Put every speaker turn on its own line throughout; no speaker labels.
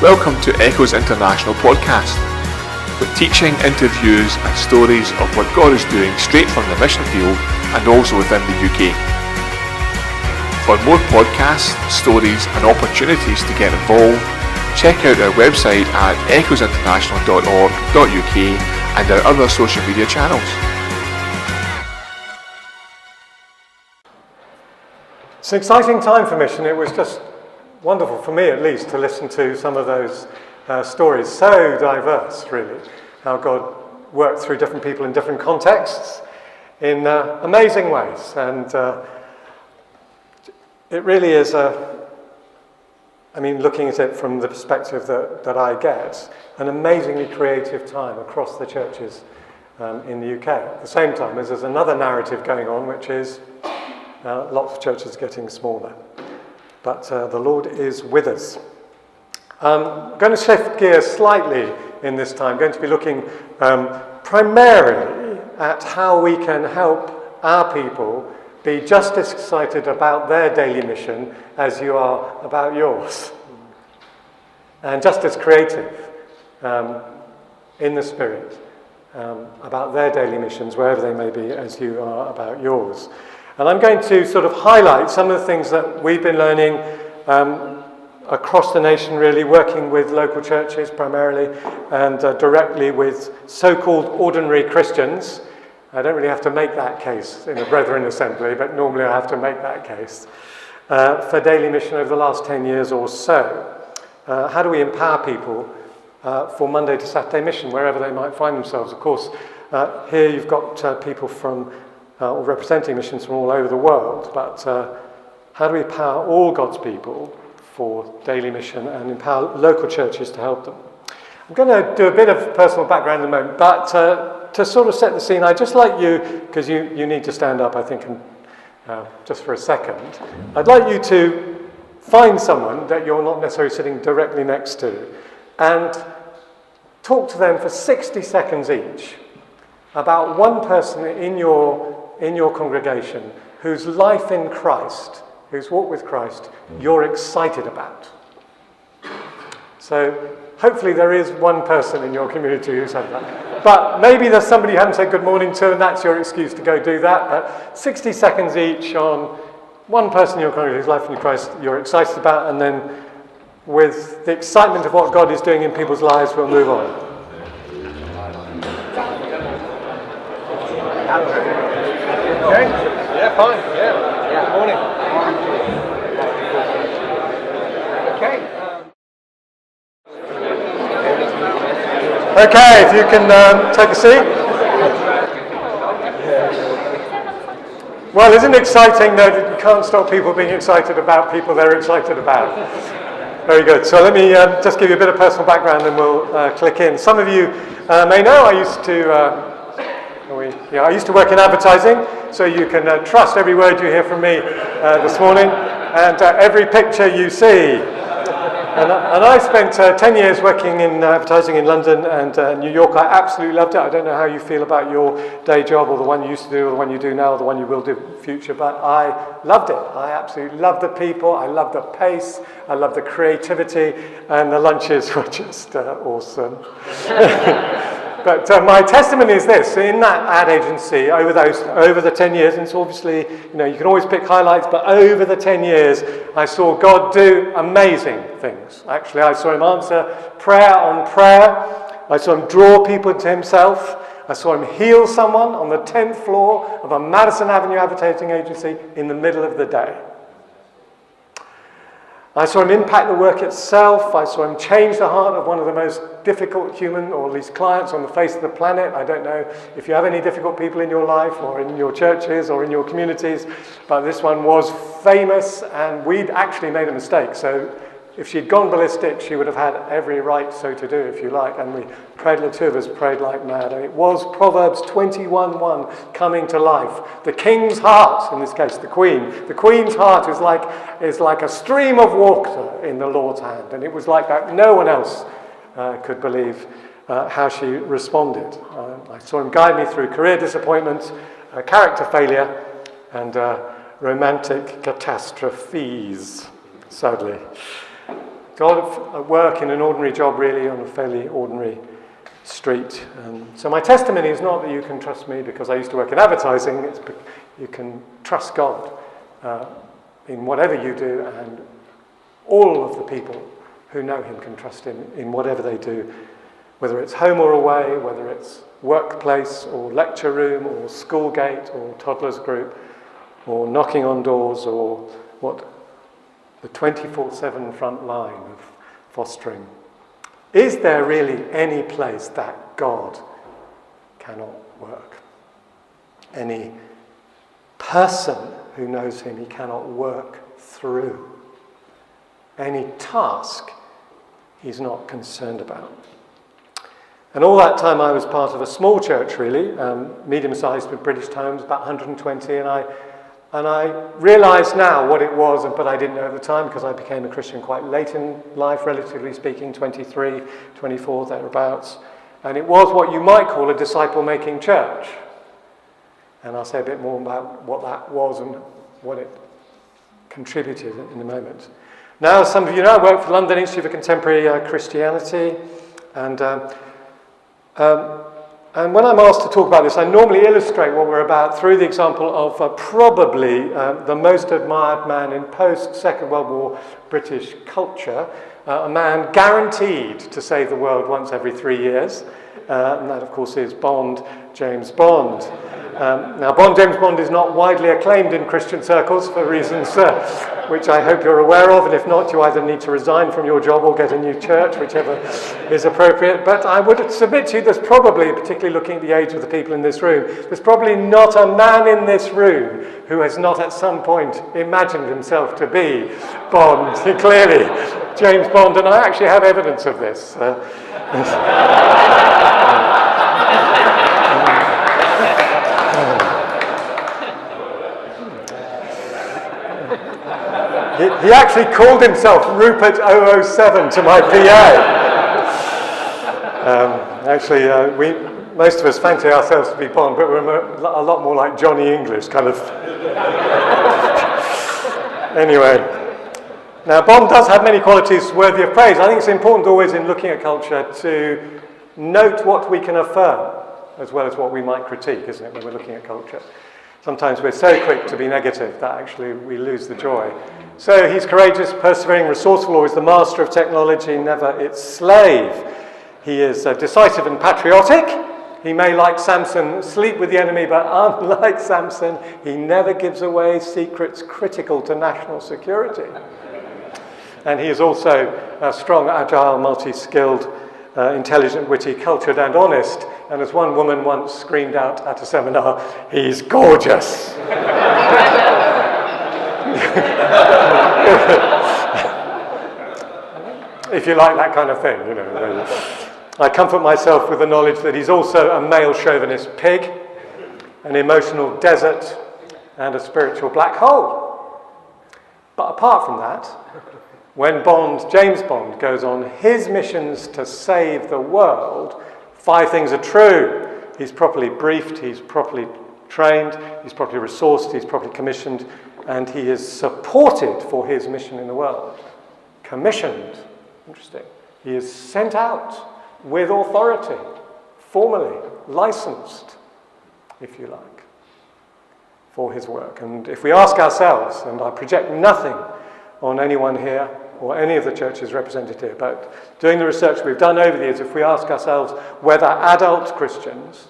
Welcome to Echoes International podcast, with teaching, interviews and stories of what God is doing straight from the mission field and also within the UK. For more podcasts, stories and opportunities to get involved, check out our website at echoesinternational.org.uk and our other social media channels.
It's an exciting time for Mission. It was just wonderful, for me at least, to listen to some of those stories. So diverse, really, how God worked through different people in different contexts in amazing ways. And it really is, looking at it from the perspective that I get, an amazingly creative time across the churches in the UK. At the same time, there's another narrative going on, which is lots of churches getting smaller. But the Lord is with us. I'm going to shift gears slightly in this time. I'm going to be looking primarily at how we can help our people be just as excited about their daily mission as you are about yours. And just as creative in the Spirit about their daily missions, wherever they may be, as you are about yours. And I'm going to sort of highlight some of the things that we've been learning across the nation, really, working with local churches primarily and directly with so-called ordinary Christians. I don't really have to make that case in a Brethren Assembly, but normally I have to make that case for daily mission over the last 10 years or so. How do we empower people for Monday to Saturday mission, wherever they might find themselves? Of course, here you've got people from or representing missions from all over the world, but how do we empower all God's people for daily mission and empower local churches to help them? I'm going to do a bit of personal background in a moment, but to sort of set the scene, I'd just like you, because you need to stand up, I think, just for a second, I'd like you to find someone that you're not necessarily sitting directly next to and talk to them for 60 seconds each about one person in your congregation whose life in Christ, whose walk with Christ, you're excited about. So hopefully there is one person in your community who said that. But maybe there's somebody you haven't said good morning to, and that's your excuse to go do that. But 60 seconds each on one person in your congregation whose life in Christ you're excited about, and then with the excitement of what God is doing in people's lives, we'll move on. Okay. Yeah, fine. Yeah. Good morning. Okay. Okay, if you can take a seat. Well, isn't it exciting that you can't stop people being excited about people they're excited about? Very good. So let me just give you a bit of personal background and we'll click in. Some of you may know I used to work in advertising, so you can trust every word you hear from me this morning and every picture you see. And I spent 10 years working in advertising in London and New York. I absolutely loved it. I don't know how you feel about your day job, or the one you used to do, or the one you do now, or the one you will do in the future, but I loved it. I absolutely loved the people. I loved the pace. I loved the creativity, and the lunches were just awesome. But my testimony is this: in that ad agency, over the 10 years, and it's obviously, you can always pick highlights, but over the 10 years, I saw God do amazing things. Actually, I saw him answer prayer on prayer. I saw him draw people to himself. I saw him heal someone on the 10th floor of a Madison Avenue advertising agency in the middle of the day. I saw him impact the work itself. I saw him change the heart of one of the most difficult human, or at least clients, on the face of the planet. I don't know if you have any difficult people in your life or in your churches or in your communities, but this one was famous, and we'd actually made a mistake. So if she'd gone ballistic, she would have had every right so to do, if you like. And we prayed, the two of us prayed like mad. And it was Proverbs 21:1 coming to life. The king's heart, in this case the queen, the queen's heart is like a stream of water in the Lord's hand. And it was like that. No one else could believe how she responded. I saw him guide me through career disappointment, character failure, and romantic catastrophes, sadly. God at work in an ordinary job, really, on a fairly ordinary street. So my testimony is not that you can trust me because I used to work in advertising. It's you can trust God in whatever you do, and all of the people who know him can trust him in whatever they do, whether it's home or away, whether it's workplace or lecture room or school gate or toddlers group or knocking on doors or what the 24/7 front line of fostering. Is there really any place that God cannot work? Any person who knows him he cannot work through? Any task he's not concerned about? And all that time I was part of a small church, really, medium-sized with British homes, about 120, and I realise now what it was, but I didn't know at the time because I became a Christian quite late in life, relatively speaking, 23, 24, thereabouts. And it was what you might call a disciple-making church. And I'll say a bit more about what that was and what it contributed in a moment. Now, as some of you know, I work for the London Institute for Contemporary Christianity, and when I'm asked to talk about this, I normally illustrate what we're about through the example of probably the most admired man in post-Second World War British culture, a man guaranteed to save the world once every 3 years, and that, of course, is Bond, James Bond. Now, James Bond is not widely acclaimed in Christian circles for reasons which I hope you're aware of, and if not, you either need to resign from your job or get a new church, whichever is appropriate. But I would submit to you there's probably, particularly looking at the age of the people in this room, there's probably not a man in this room who has not at some point imagined himself to be Bond, clearly, James Bond, and I actually have evidence of this. He actually called himself Rupert 007 to my PA. Most of us fancy ourselves to be Bond, but we're a lot more like Johnny English, kind of. Anyway, now Bond does have many qualities worthy of praise. I think it's important always in looking at culture to note what we can affirm as well as what we might critique, isn't it, when we're looking at culture? Sometimes we're so quick to be negative that actually we lose the joy. So he's courageous, persevering, resourceful, always the master of technology, never its slave. He is decisive and patriotic. He may, like Samson, sleep with the enemy, but unlike Samson, he never gives away secrets critical to national security. And he is also strong, agile, multi-skilled, intelligent, witty, cultured, and honest. And as one woman once screamed out at a seminar, he's gorgeous. If you like that kind of thing, you know. I comfort myself with the knowledge that he's also a male chauvinist pig, an emotional desert, and a spiritual black hole. But apart from that, when James Bond, goes on his missions to save the world, 5 things are true. He's properly briefed, he's properly trained, he's properly resourced, he's properly commissioned, and he is supported for his mission in the world. Commissioned, interesting. He is sent out with authority, formally, licensed, if you like, for his work. And if we ask ourselves, and I project nothing on anyone here or any of the churches represented here, but doing the research we've done over the years, if we ask ourselves whether adult Christians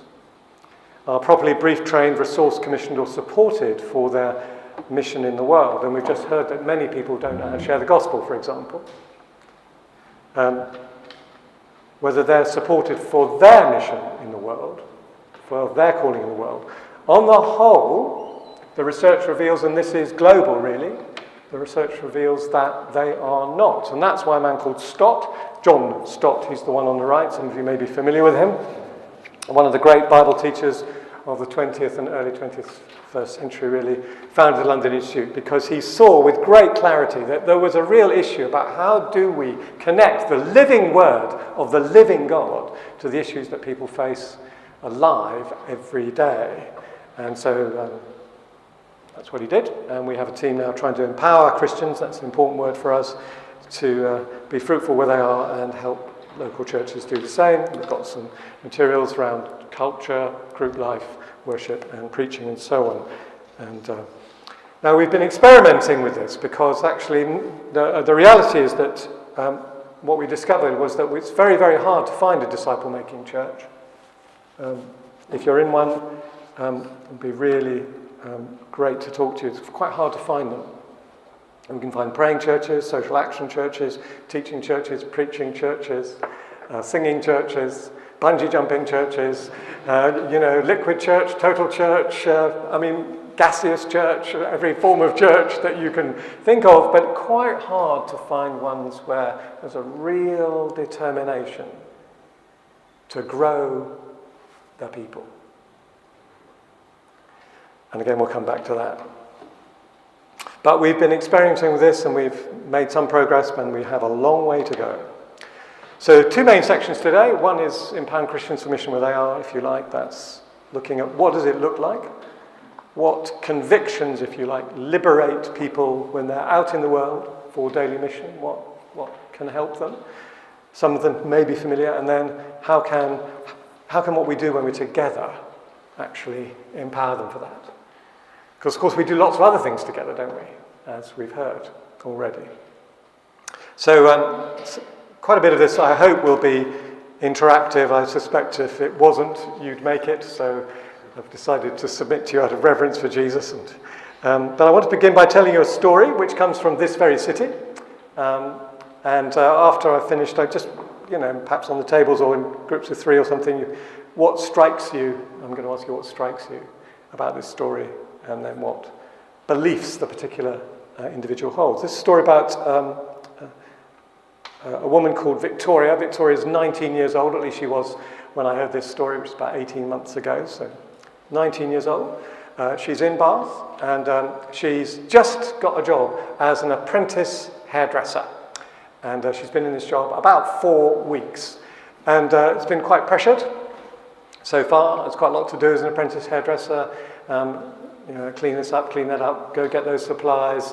are properly briefed, trained, resourced, commissioned, or supported for their mission in the world, and we've just heard that many people don't know how to share the gospel, for example, whether they're supported for their mission in the world, for their calling in the world. On the whole, the research reveals, and this is global really, the research reveals that they are not. And that's why a man called Stott, John Stott, he's the one on the right, some of you may be familiar with him, one of the great Bible teachers of the 20th and early 21st century, really, founded the London Institute because he saw with great clarity that there was a real issue about how do we connect the living word of the living God to the issues that people face alive every day. And so that's what he did, and we have a team now trying to empower Christians, that's an important word for us, to be fruitful where they are and help local churches do the same. We've got some materials around culture, group life, worship and preaching and so on. And now we've been experimenting with this because actually the reality is that what we discovered was that it's very, very hard to find a disciple-making church. If you're in one, it'd be really great to talk to you. It's quite hard to find them. And we can find praying churches, social action churches, teaching churches, preaching churches, singing churches, bungee jumping churches, liquid church, total church, gaseous church, every form of church that you can think of, but quite hard to find ones where there's a real determination to grow the people. And again, we'll come back to that. But we've been experimenting with this and we've made some progress, and we have a long way to go. So 2 main sections today. One is Empower Christians for Mission where they are, if you like. That's looking at what does it look like? What convictions, if you like, liberate people when they're out in the world for daily mission? What can help them? Some of them may be familiar. And then how can what we do when we're together actually empower them for that? Because, of course, we do lots of other things together, don't we? As we've heard already. So quite a bit of this, I hope, will be interactive. I suspect if it wasn't, you'd make it. So I've decided to submit to you out of reverence for Jesus. But I want to begin by telling you a story which comes from this very city. And after I've finished, I just, perhaps on the tables or in groups of 3 or something, what strikes you? I'm going to ask you what strikes you about this story, and then what beliefs the particular individual holds. This is a story about a woman called Victoria. Victoria is 19 years old, at least she was when I heard this story, which was about 18 months ago, so 19 years old. She's in Bath, and she's just got a job as an apprentice hairdresser. And she's been in this job about 4 weeks. And it's been quite pressured so far. There's quite a lot to do as an apprentice hairdresser. Clean this up, clean that up, go get those supplies,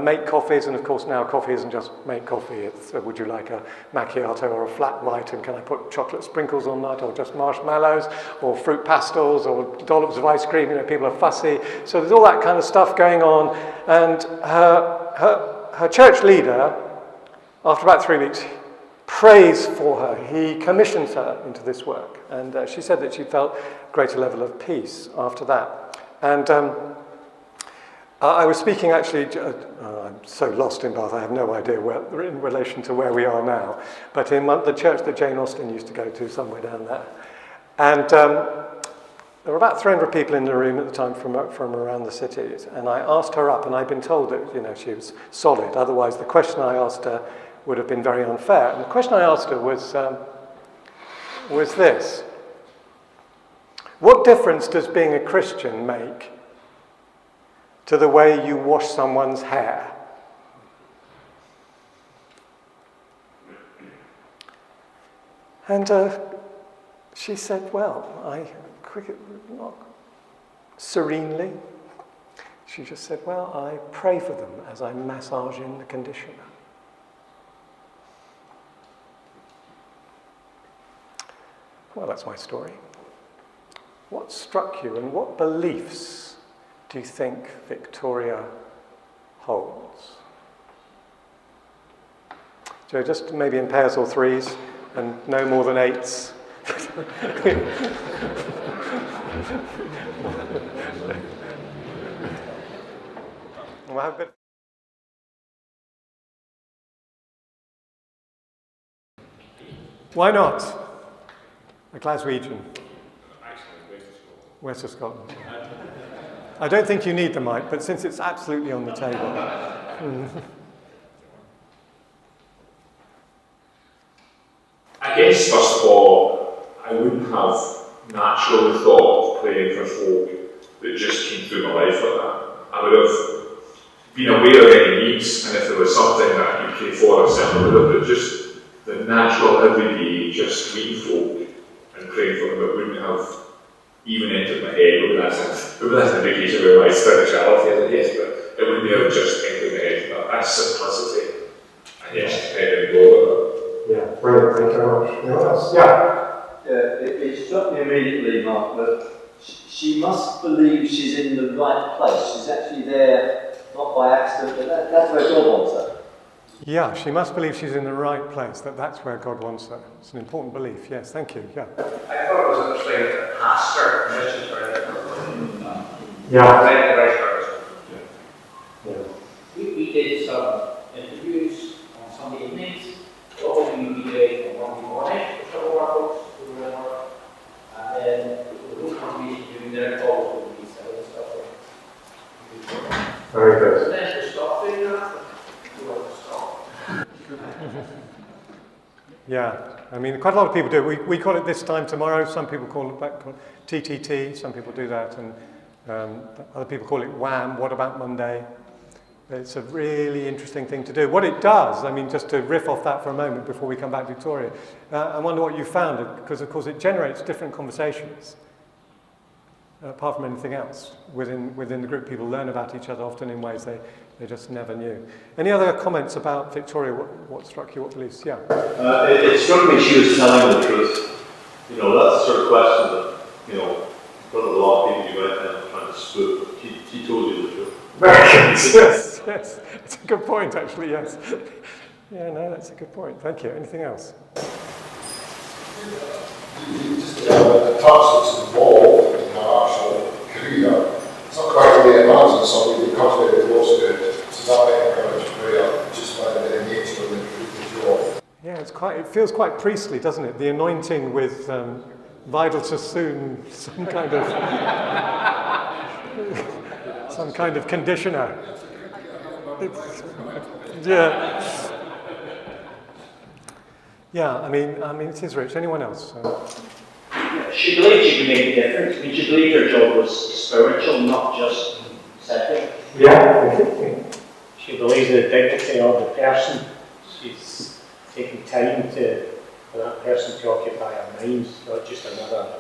make coffees, and of course now coffee isn't just make coffee, it's would you like a macchiato or a flat white, and can I put chocolate sprinkles on that, or just marshmallows, or fruit pastels, or dollops of ice cream, people are fussy. So there's all that kind of stuff going on, and her church leader, after about 3 weeks, prays for her. He commissions her into this work, and she said that she felt a greater level of peace after that. And I was speaking actually, I'm so lost in Bath, I have no idea in relation to where we are now, but in the church that Jane Austen used to go to, somewhere down there. And there were about 300 people in the room at the time from around the city, and I asked her up, and I'd been told that she was solid, otherwise the question I asked her would have been very unfair. And the question I asked her was this. What difference does being a Christian make to the way you wash someone's hair? And she said, serenely, she just said, I pray for them as I massage in the conditioner. Well, that's my story. What struck you and what beliefs do you think Victoria holds? So just maybe in pairs or threes and no more than 8s. We'll have a bit. Why not? A Glaswegian. West of Scotland. I don't think you need the mic, but since it's absolutely on the table.
I guess, first of all, I wouldn't have naturally thought of praying for folk that just came through my life like that. I would have been aware of any needs, and if there was something that I could pray for, I certainly would have, but just the natural everyday, just meeting folk and praying for them, it wouldn't have even entered my head. Maybe that's an indication of my spirituality, I guess, but it wouldn't have just entered my head. But that simplicity, I just kind of go
Yeah, brilliant. Thank you very much. Anyone else? Yeah.
It struck me immediately, Mark, that she must believe she's in the right place. She's actually there, not by accident, but that's where God wants her.
Yeah, she must believe she's in the right place, that's where God wants her. It's an important belief, yes, thank you, yeah.
I thought it was interesting that the pastor mentioned her that
Yeah.
the right person.
Yeah.
We did some interviews on Sunday evenings. What would we be doing on Monday morning for some of our folks who were in work? And then those contributions doing their calls would be selling stuff.
Very good.
Sometimes we stop doing that, but we want to stop.
Yeah, I mean, quite a lot of people do. We call it this time tomorrow. Some people call it TTT. Some people do that, and other people call it WHAM. What about Monday? It's a really interesting thing to do. What it does, I mean, just to riff off that for a moment before we come back to Victoria, I wonder what you found, because of course it generates different conversations. Apart from anything else, within the group, people learn about each other often in ways they just never knew. Any other comments about Victoria? What struck you? What beliefs? Yeah.
It struck me she was telling the truth. You know, that's the sort of question that, you know, in front of a lot of people you might end up trying to spook, but she told you the truth.
Yes, yes. It's a good point, actually, yes. Yeah, no, that's a good point. Thank you. Anything else?
Just the task that's involved in our actual career, it's not quite really imagine somebody who comes very close to it. So that might encourage prayer just by the nature of the job.
Yeah, it feels quite priestly, doesn't it? The anointing with vital sassoon, some kind of conditioner. Yeah, I mean, it is rich. Anyone else?
She believed she could make a difference. I mean, she believed her job was spiritual, not just secular.
Yeah.
She believes in the dignity of the person. She's taking time for that person to occupy her mind, not just another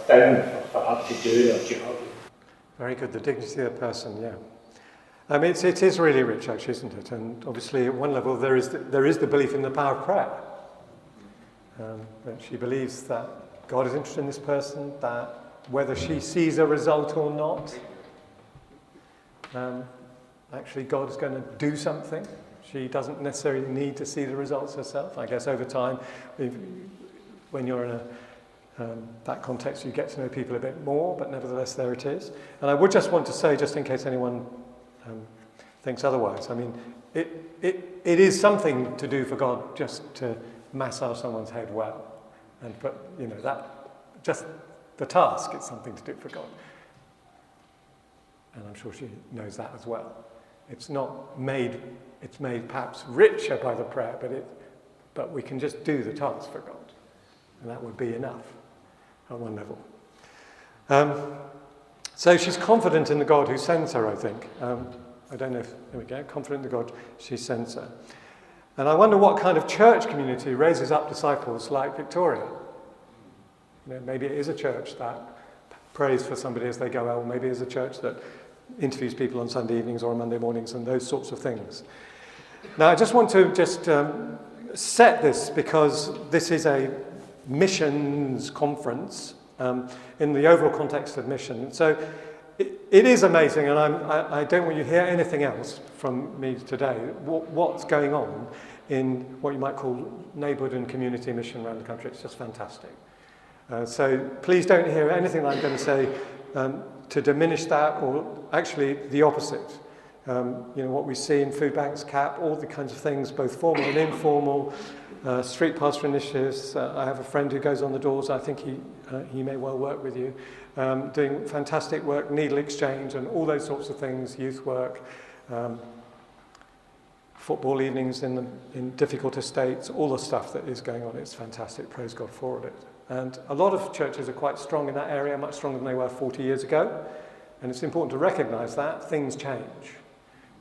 thing for her to do in her job.
Very good. The dignity of the person. Yeah. I mean, it is really rich, actually, isn't it? And obviously, at one level, there is the belief in the power of prayer. That she believes that God is interested in this person, that whether she sees a result or not, actually God is going to do something. She doesn't necessarily need to see the results herself. I guess over time, when you're in that context, you get to know people a bit more, but nevertheless, there it is. And I would just want to say, just in case anyone thinks otherwise, I mean, it is something to do for God just to massage someone's head well. But, you know, that, just the task is something to do for God. And I'm sure she knows that as well. It's made perhaps richer by the prayer, but we can just do the task for God. And that would be enough at one level. So she's confident in the God who sends her, I think. I don't know if, there we go, confident in the God she sends her. And I wonder what kind of church community raises up disciples like Victoria. You know, maybe it is a church that prays for somebody as they go out, or maybe it is a church that interviews people on Sunday evenings or on Monday mornings and those sorts of things. Now, I just want to set this because this is a missions conference in the overall context of mission. So it is amazing, and I don't want you to hear anything else from me today, what's going on in what you might call neighbourhood and community mission around the country. It's just fantastic. So please don't hear anything I'm going to say to diminish that, or actually the opposite. You know, what we see in food banks, CAP, all the kinds of things, both formal and informal, street pastor initiatives. I have a friend who goes on the doors. I think he may well work with you, doing fantastic work, needle exchange and all those sorts of things, youth work, football evenings in difficult estates, all the stuff that is going on. It's fantastic. Praise God for it. And a lot of churches are quite strong in that area, much stronger than they were 40 years ago. And it's important to recognise that things change.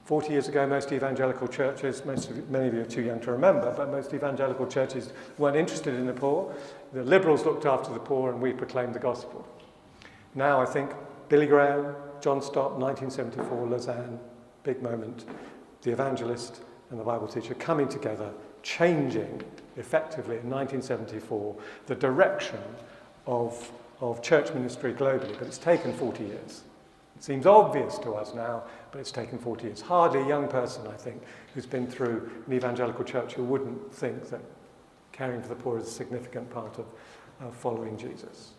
40 years ago, most evangelical churches, many of you are too young to remember, but most evangelical churches weren't interested in the poor. The liberals looked after the poor and we proclaimed the gospel. Now I think Billy Graham, John Stott, 1974, Lausanne, big moment. the evangelist and the Bible teacher coming together, changing effectively in 1974 the direction of church ministry globally. But it's taken 40 years. It seems obvious to us now, but it's taken 40 years. Hardly a young person, I think, who's been through an evangelical church who wouldn't think that caring for the poor is a significant part of following Jesus.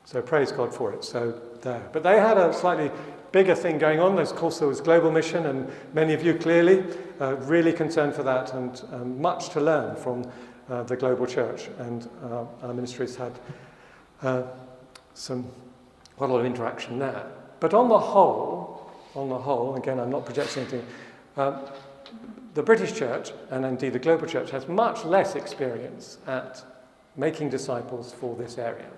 So praise God for it. So there. But they had a slightly bigger thing going on. Of course, there was global mission, and many of you clearly really concerned for that, and much to learn from the global church. And our ministries had quite a lot of interaction there. But on the whole, again, I'm not projecting anything, the British church, and indeed the global church, has much less experience at making disciples for this area.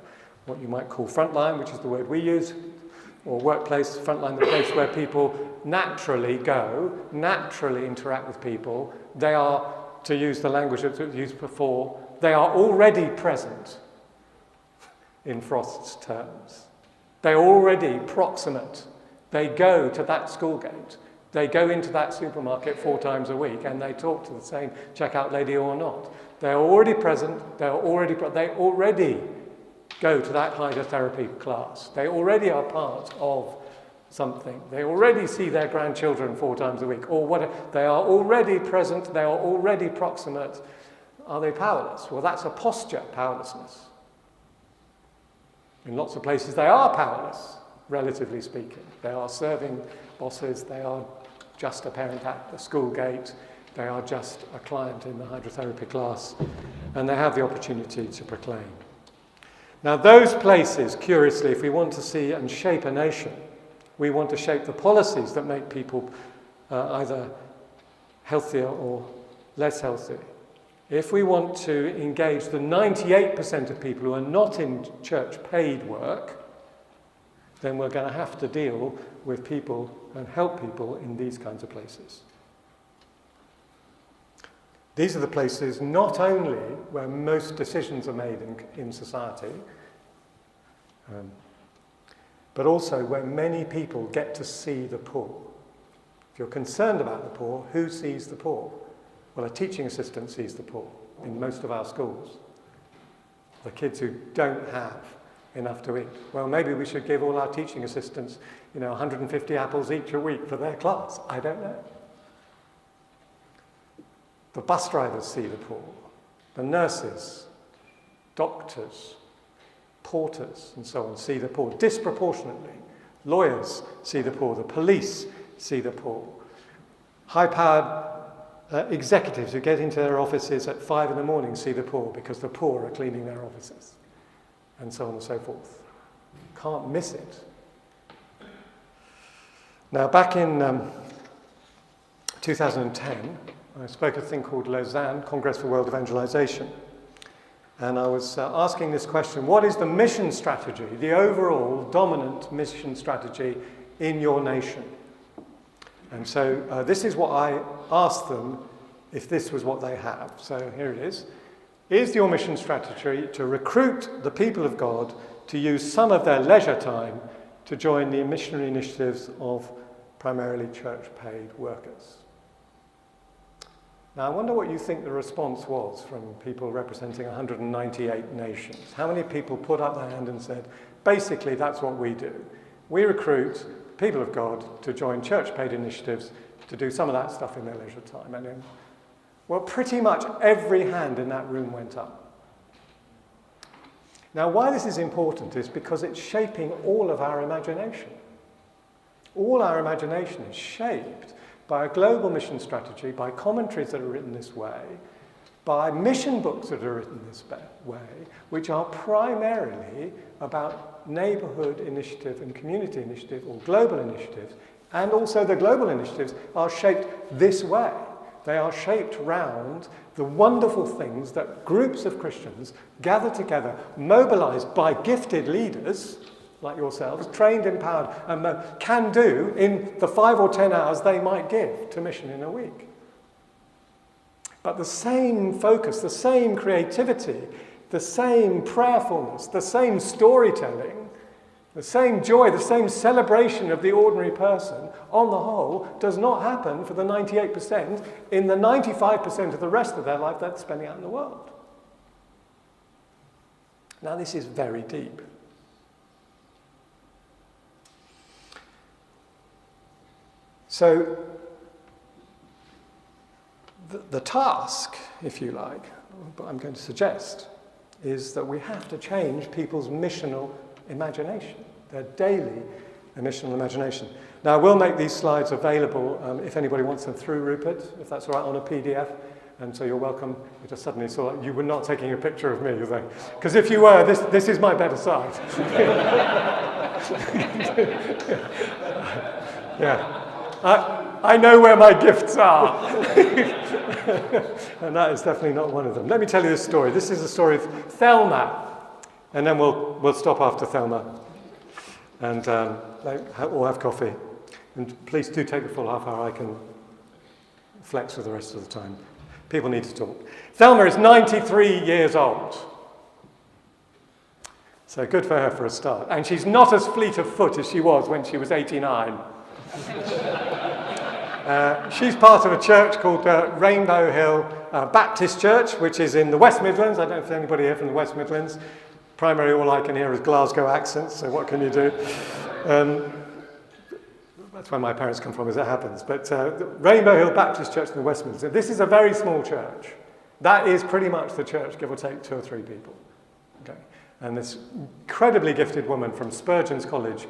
What you might call frontline, which is the word we use, or workplace, frontline, the place where people naturally go, naturally interact with people. They are, to use the language that was used before, they are already present, in Frost's terms. They're already proximate. They go to that school gate. They go into that supermarket 4 times a week, and they talk to the same checkout lady or not. They're already present. They already go to that hydrotherapy class. They already are part of something. They already see their grandchildren 4 times a week, or whatever. They are already present. They are already proximate. Are they powerless? Well, that's a posture, powerlessness. In lots of places, they are powerless, relatively speaking. They are serving bosses. They are just a parent at the school gate. They are just a client in the hydrotherapy class. And they have the opportunity to proclaim. Now, those places, curiously, if we want to see and shape a nation, we want to shape the policies that make people either healthier or less healthy. If we want to engage the 98% of people who are not in church paid work, then we're going to have to deal with people and help people in these kinds of places. These are the places not only where most decisions are made in society, but also where many people get to see the poor. If you're concerned about the poor, who sees the poor? Well, a teaching assistant sees the poor in most of our schools. The kids who don't have enough to eat. Well, maybe we should give all our teaching assistants, 150 apples each a week for their class. I don't know. The bus drivers see the poor. The nurses, doctors, porters, and so on see the poor disproportionately. Lawyers see the poor. The police see the poor. High-powered executives who get into their offices at 5 a.m. see the poor because the poor are cleaning their offices, and so on and so forth. Can't miss it. Now, back in 2010, I spoke at a thing called Lausanne, Congress for World Evangelization, and I was asking this question: what is the mission strategy, the overall dominant mission strategy in your nation? And so this is what I asked them if this was what they have. So here it is. Is your mission strategy to recruit the people of God to use some of their leisure time to join the missionary initiatives of primarily church-paid workers? Now, I wonder what you think the response was from people representing 198 nations. How many people put up their hand and said, basically, that's what we do. We recruit people of God to join church-paid initiatives to do some of that stuff in their leisure time. And then, well, pretty much every hand in that room went up. Now, why this is important is because it's shaping all of our imagination. All our imagination is shaped by a global mission strategy, by commentaries that are written this way, by mission books that are written this way, which are primarily about neighbourhood initiative and community initiative or global initiatives, and also the global initiatives are shaped this way. They are shaped round the wonderful things that groups of Christians gather together, mobilised by gifted leaders like yourselves, trained, empowered, and can do in the 5 or 10 hours they might give to mission in a week. But the same focus, the same creativity, the same prayerfulness, the same storytelling The same joy, the same celebration of the ordinary person, on the whole, does not happen for the 98% in the 95% of the rest of their life they're spending out in the world. Now, this is very deep. So, the task, if you like, what I'm going to suggest, is that we have to change people's missional imagination, their daily missional imagination. Now, I will make these slides available if anybody wants them through Rupert, if that's all right, on a PDF. And so you're welcome. I just suddenly saw that you were not taking a picture of me, you think? Because if you were, this is my better side. Yeah. I know where my gifts are. And that is definitely not one of them. Let me tell you this story. This is the story of Thelma. And then we'll stop after Thelma. And we'll have coffee. And please do take the full half hour. I can flex for the rest of the time. People need to talk. Thelma is 93 years old. So good for her for a start. And she's not as fleet of foot as she was when she was 89. She's part of a church called Rainbow Hill Baptist Church, which is in the West Midlands. I don't know if there's anybody here from the West Midlands. Primarily all I can hear is Glasgow accents, so what can you do? That's where my parents come from, as it happens. But the Rainbow Hill Baptist Church in the West Midlands. This is a very small church. That is pretty much the church, give or take 2 or 3 people. Okay. And this incredibly gifted woman from Spurgeon's College,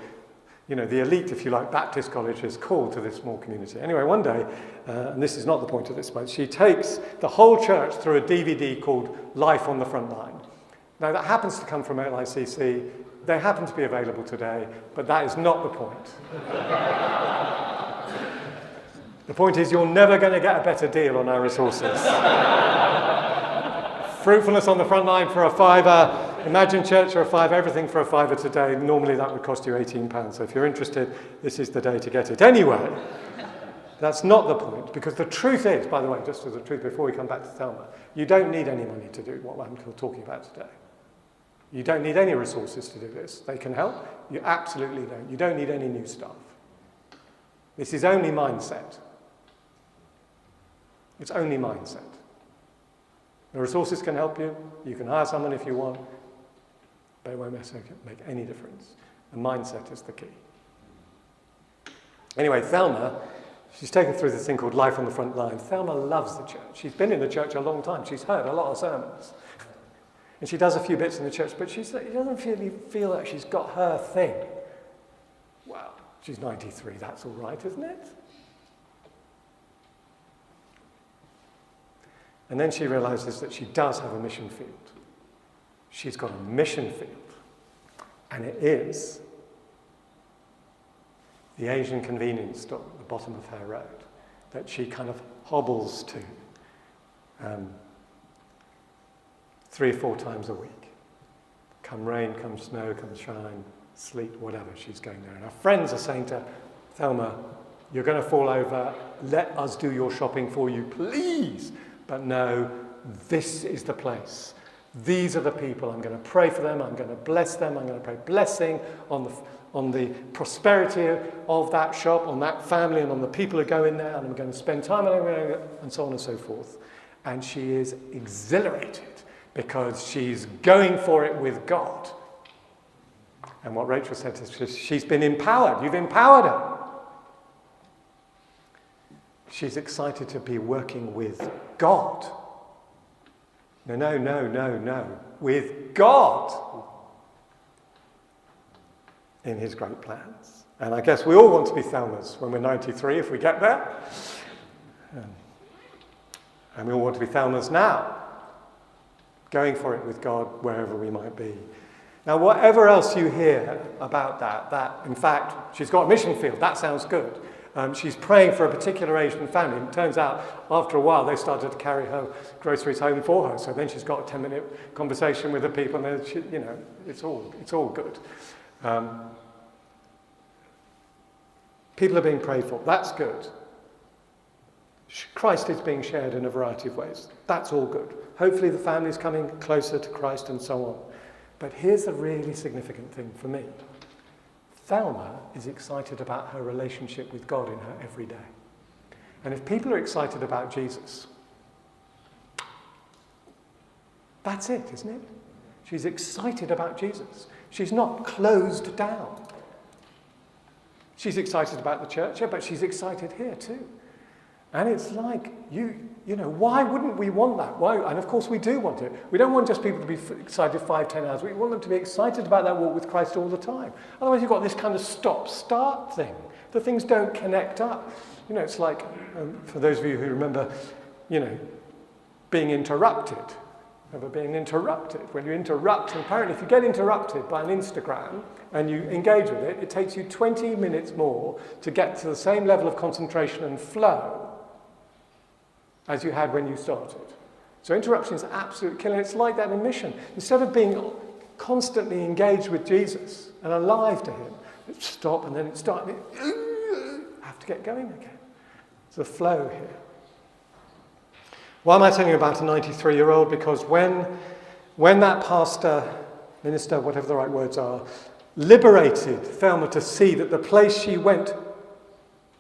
you know, the elite, if you like, Baptist college, is called to this small community. Anyway, one day, and this is not the point of this point, she takes the whole church through a DVD called Life on the Front Line. Now, that happens to come from LICC. They happen to be available today, but that is not the point. The point is, you're never going to get a better deal on our resources. Fruitfulness on the Front Line for a £5. Imagine Church for a £5, everything for a £5 today. Normally that would cost you £18. So if you're interested, this is the day to get it. Anyway, that's not the point, because the truth is, by the way, just as a truth before we come back to Thelma, you don't need any money to do what I'm talking about today. You don't need any resources to do this. They can help. You absolutely don't. You don't need any new staff. This is only mindset. It's only mindset. The resources can help you. You can hire someone if you want. But it won't make any difference. The mindset is the key. Anyway, Thelma, she's taken through this thing called Life on the Front Line. Thelma loves the church. She's been in the church a long time. She's heard a lot of sermons. And she does a few bits in the church, but she doesn't really feel that she's got her thing. Well, she's 93. That's all right, isn't it? And then she realizes that she does have a mission field. She's got a mission field, and it is the Asian convenience store at the bottom of her road that she kind of hobbles to 3 or 4 times a week. Come rain, come snow, come shine, sleet, whatever, she's going there. And her friends are saying to her, Thelma, you're going to fall over. Let us do your shopping for you, please. But no, this is the place. These are the people. I'm going to pray for them. I'm going to bless them. I'm going to pray blessing on the prosperity of that shop, on that family, and on the people who go in there. And I'm going to spend time with them, and so on and so forth. And she is exhilarated because she's going for it with God. And what Rachel said is she's been empowered. You've empowered her. She's excited to be working with God. No. With God in his great plans. And I guess we all want to be Thelmas when we're 93 if we get there. And we all want to be Thelmas now, going for it with God wherever we might be. Now, whatever else you hear about that in fact, she's got a mission field. That sounds good. She's praying for a particular Asian family. And it turns out, after a while, they started to carry her groceries home for her. So then she's got a 10-minute conversation with the people, and it's all good. People are being prayed for. That's good. Christ is being shared in a variety of ways. That's all good. Hopefully the family's coming closer to Christ and so on. But here's the really significant thing for me. Thelma is excited about her relationship with God in her everyday. And if people are excited about Jesus, that's it, isn't it? She's excited about Jesus. She's not closed down. She's excited about the church, but she's excited here too. And it's like, you know, why wouldn't we want that? Why? And of course we do want it. We don't want just people to be excited 5-10 hours. We want them to be excited about that walk with Christ all the time. Otherwise you've got this kind of stop-start thing. The things don't connect up. You know, it's like, for those of you who remember, you know, being interrupted. Remember being interrupted. When you interrupt, and apparently if you get interrupted by an Instagram and you engage with it, it takes you 20 minutes more to get to the same level of concentration and flow as you had when you started. So interruption is absolute killing. It's like that in mission. Instead of being constantly engaged with Jesus and alive to him, it stop and then it start. Have to get going again. It's a flow here. Why am I telling you about a 93-year-old? Because when that pastor, minister, whatever the right words are, liberated Thelma to see that the place she went,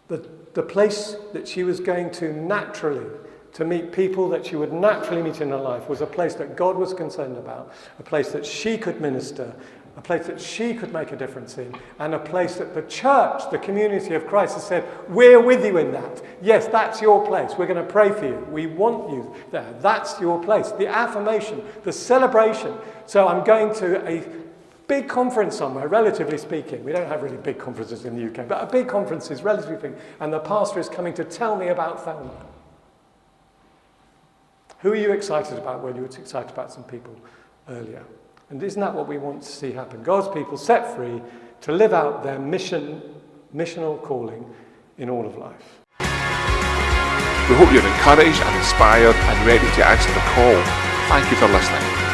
the place that she was going to naturally, to meet people that she would naturally meet in her life, was a place that God was concerned about, a place that she could minister, a place that she could make a difference in, and a place that the church, the community of Christ, has said, we're with you in that. Yes, that's your place. We're going to pray for you. We want you there. That's your place. The affirmation, the celebration. So I'm going to a big conference somewhere, relatively speaking. We don't have really big conferences in the UK, but a big conference is relatively big, and the pastor is coming to tell me about Thelma. Who are you excited about? Well, you were excited about some people earlier. And isn't that what we want to see happen? God's people set free to live out their missional calling in all of life.
We hope you're encouraged and inspired and ready to answer the call. Thank you for listening.